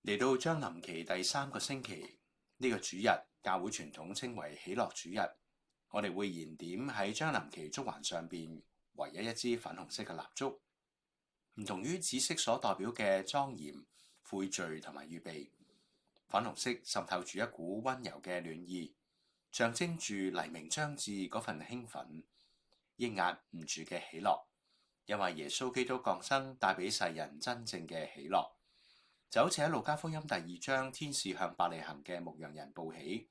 嚟到將臨期第3個星期，呢個主日，教會傳統稱為喜樂主日。我哋會燃點喺將臨期燭環上邊唯一一支粉紅色嘅蠟燭，唔同於紫色所代表嘅莊嚴、悔罪同埋預備，粉紅色滲透住一股溫柔嘅暖意，象徵住黎明將至嗰份興奮，抑壓唔住嘅喜樂。因為耶穌基督降生帶俾世人真正嘅喜樂，就好似喺路加福音第2章，天使向伯利恆嘅牧羊人報喜，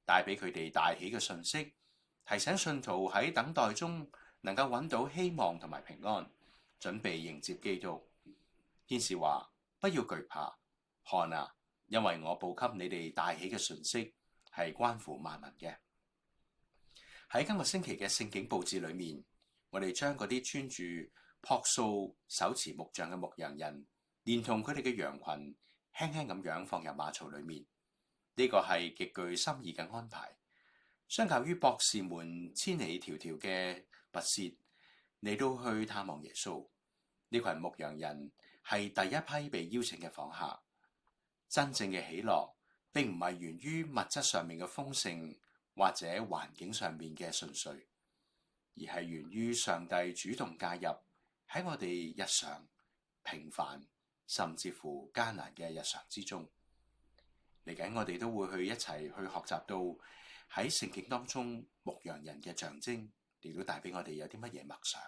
帶俾佢哋大喜嘅訊息，提醒信徒喺等待中能夠揾到希望同埋平安，準備迎接基督。天使話：不要懼怕，看啊，因為我報給你哋大喜嘅訊息係關乎萬民嘅。喺今個星期嘅聖景佈置裏面，我哋將嗰啲穿住樸素手持木杖嘅牧羊人，連同佢哋嘅羊群，輕輕咁樣放入馬槽裏面。呢個係極具心意嘅安排。相較於博士們千里迢迢嘅跋涉嚟到去探望耶穌，呢群牧羊人係第一批被邀請嘅訪客。真正嘅喜樂並唔係源於物質上面嘅豐盛，或者環境上面嘅順遂，而係源於上帝主動介入喺我哋日常平凡甚至乎艱難嘅日常之中。嚟緊我哋都會一齊去學習到喺聖經當中牧羊人嘅象徵，亦都帶俾我哋有啲乜嘢默想。